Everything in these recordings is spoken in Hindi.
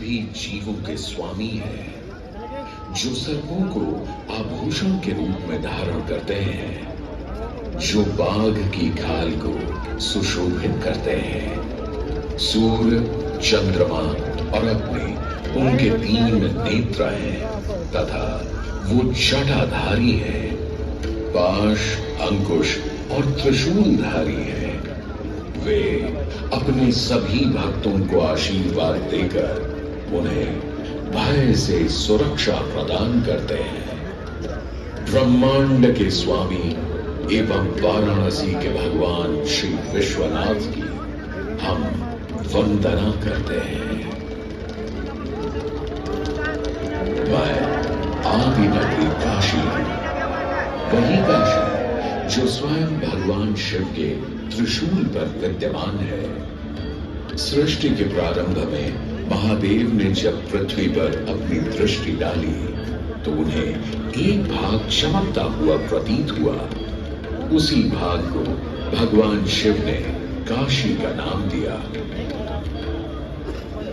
सभी जीवों के स्वामी है, जो सर्पों को आभूषण के रूप में धारण करते हैं, जो बाघ की खाल को सुशोभित करते हैं। सूर्य, चंद्रमा और अग्नि उनके 3 नेत्र हैं तथा वो जटाधारी है, पाश, अंकुश और त्रिशूलधारी है। वे अपने सभी भक्तों को आशीर्वाद देकर उन्हें भय से सुरक्षा प्रदान करते हैं। ब्रह्मांड के स्वामी एवं वाराणसी के भगवान श्री विश्वनाथ की हम वंदना करते हैं। मैं आदि नगरी काशी, वही काशी जो स्वयं भगवान शिव के त्रिशूल पर विद्यमान है। सृष्टि के प्रारंभ में महादेव ने जब पृथ्वी पर अपनी दृष्टि डाली तो उन्हें एक भाग चमकता हुआ प्रतीत हुआ। उसी भाग को भगवान शिव ने काशी का नाम दिया।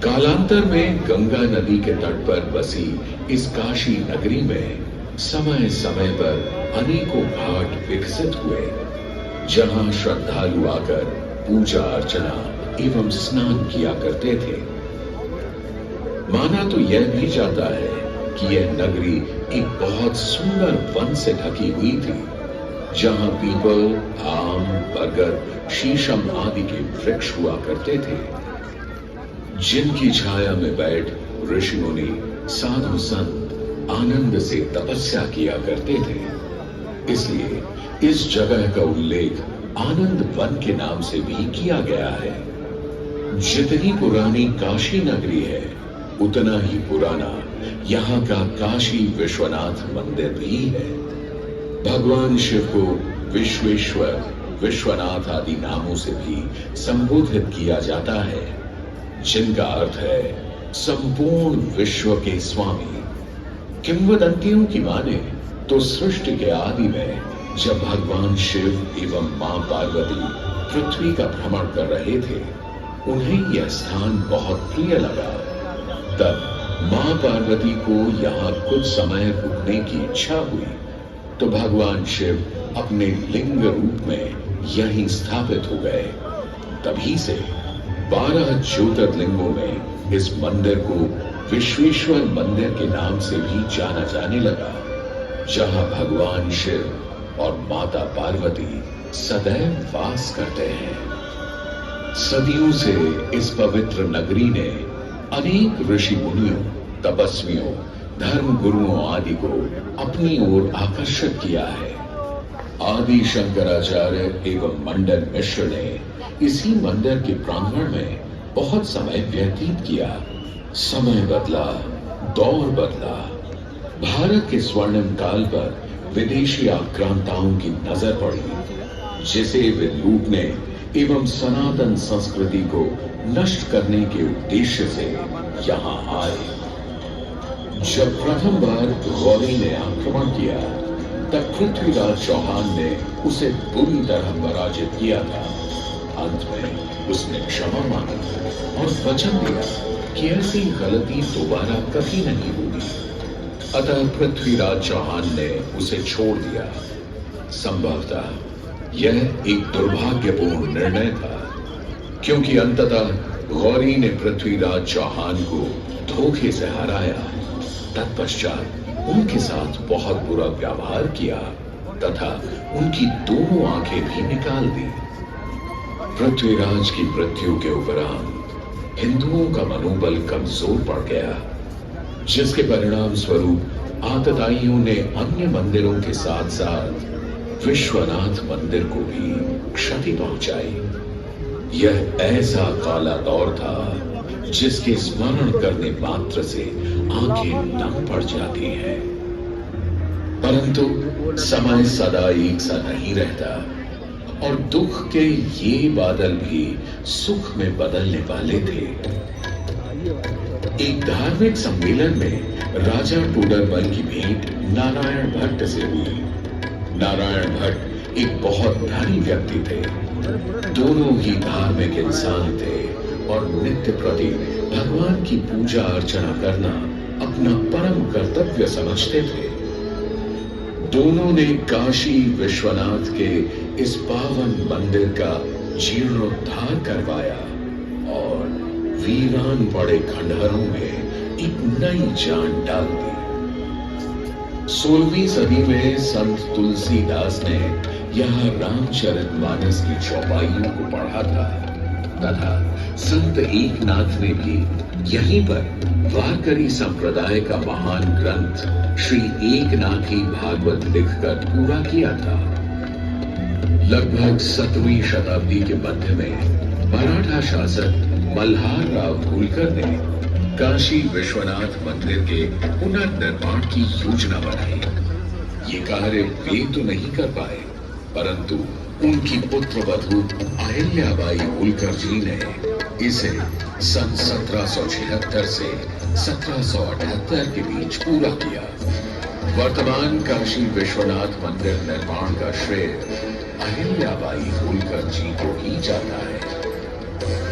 कालांतर में गंगा नदी के तट पर बसी इस काशी नगरी में समय समय पर अनेकों घाट विकसित हुए, जहां श्रद्धालु आकर पूजा अर्चना एवं स्नान किया करते थे। माना तो यह भी जाता है कि यह नगरी एक बहुत सुंदर वन से ढकी हुई थी, जहां पीपल, आम, बरगद, शीशम आदि के वृक्ष हुआ करते थे, जिनकी छाया में बैठ ऋषि मुनि, साधु संत आनंद से तपस्या किया करते थे। इसलिए इस जगह का उल्लेख आनंद वन के नाम से भी किया गया है। जितनी पुरानी काशी नगरी है, उतना ही पुराना यहाँ का काशी विश्वनाथ मंदिर भी है। भगवान शिव को विश्वेश्वर, विश्वनाथ आदि नामों से भी संबोधित किया जाता है, जिनका अर्थ है संपूर्ण विश्व के स्वामी। किंवदंतियों की माने तो सृष्टि के आदि में जब भगवान शिव एवं मां पार्वती पृथ्वी का भ्रमण कर रहे थे, उन्हें यह स्थान बहुत प्रिय लगा। तब मां पार्वती को यहाँ कुछ समय रुकने की इच्छा हुई, तो भगवान शिव अपने लिंग रूप में यहीं स्थापित हो गए। तभी से 12 ज्योतिर्लिंगों में इस मंदिर को विश्वेश्वर मंदिर के नाम से भी जाना जाने लगा, जहां भगवान शिव और माता पार्वती सदैव वास करते हैं। सदियों से इस पवित्र नगरी ने अनेक ऋषि मुनियों, तपस्वियों, धर्म गुरुओं आदि को अपनी ओर आकर्षित किया है। आदि शंकराचार्य एवं मंडन मिश्र ने इसी मंदिर के प्रांगण में बहुत समय व्यतीत किया। समय बदला, दौर बदला, भारत के स्वर्णिम काल पर विदेशी आक्रांताओं की नजर पड़ी, जिसे वे लूटने एवं सनातन संस्कृति को नष्ट करने के उद्देश्य से यहाँ आए। जब प्रथम बार गौरी ने आक्रमण किया, तब पृथ्वीराज चौहान ने उसे बुरी तरह पराजित किया था। अंत में उसने क्षमा मांगी और वचन दिया कि ऐसी गलती दोबारा कभी नहीं होगी। अतः पृथ्वीराज चौहान ने उसे छोड़ दिया। संभवतः यह एक दुर्भाग्यपूर्ण निर्णय था, क्योंकि अंततः गौरी ने पृथ्वीराज चौहान को धोखे से हराया। तत्पश्चात उनके साथ बहुत बुरा व्यवहार किया तथा उनकी दोनों आंखें भी निकाल दी। पृथ्वीराज की मृत्यु के उपरांत हिंदुओं का मनोबल कमजोर पड़ गया, जिसके परिणाम स्वरूप आतताइयों ने अन्य मंदिरों के साथ साथ विश्वनाथ मंदिर को भी क्षति पहुंचाई। यह ऐसा काला दौर था जिसके स्मरण करने मात्र से आंखें नम पड़ जाती हैं। परंतु समय सदा एक सा नहीं रहता और दुख के ये बादल भी सुख में बदलने वाले थे। एक धार्मिक सम्मेलन में राजा टोडरमल की भेंट नारायण भट्ट से हुई। नारायण भट्ट एक बहुत धनी व्यक्ति थे। दोनों ही धार्मिक इंसान थे और नित्य प्रति भगवान की पूजा अर्चना करना अपना परम कर्तव्य समझते थे। दोनों ने काशी विश्वनाथ के इस पावन मंदिर का जीर्णोद्धार करवाया और वीरान पड़े खंडहरों में एक नई जान डाल दी। 16वीं सदी में संत तुलसीदास ने यहाँ रामचरितमानस की चौपाइयों को पढ़ा था तथा संत एकनाथ ने भी यहीं पर वारकरी संप्रदाय का महान ग्रंथ श्री एकनाथी भागवत लिखकर पूरा किया था। लगभग 7वीं शताब्दी के मध्य में मराठा शासक मल्हार राव होलकर ने काशी विश्वनाथ मंदिर के पुनर्निर्माण की योजना बनाई। ये कार्य वे तो नहीं कर पाए, परंतु उनकी पुत्रवधू अहिल्याबाई होलकर जी ने इसे सन 1776 से 1778 के बीच पूरा किया। वर्तमान काशी विश्वनाथ मंदिर निर्माण का श्रेय अहिल्याबाई होलकर जी को ही जाता है।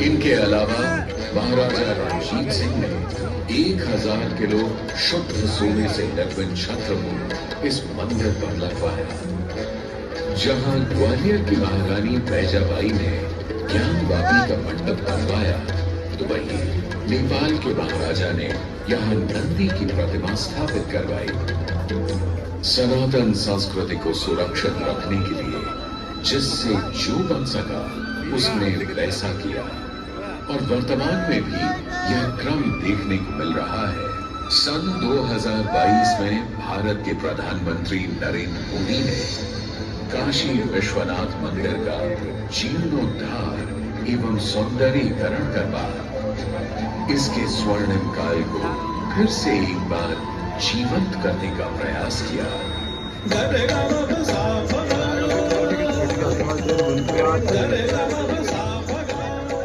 इनके अलावा महाराजा रणजीत सिंह ने 1000 किलो शुद्ध सोने से निर्मित छत्र को इस मंदिर पर लगवाया। जहां ग्वालियर की महारानी बैजाबाई ने ज्ञानवापी का मंडप बनवाया, तो वहीं नेपाल के महाराजा ने यहाँ नंदी की प्रतिमा स्थापित करवाई। सनातन संस्कृति को सुरक्षित रखने के लिए जिससे जो बन सका उसने वैसा किया और वर्तमान में भी यह क्रम देखने को मिल रहा है। सन 2022 में भारत के प्रधानमंत्री नरेंद्र मोदी ने काशी विश्वनाथ मंदिर का जीर्णोद्धार एवं सौंदर्यीकरण करवा इसके स्वर्णिम काल को फिर से एक बार जीवंत करने का प्रयास किया।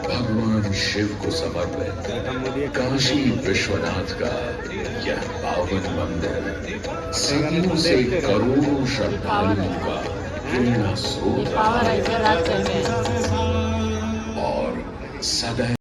भगवान शिव को समर्पित काशी विश्वनाथ का यह पावन मंदिर सदियों से करोड़ों श्रद्धालुओं का प्रेरणा स्रोत और सदैव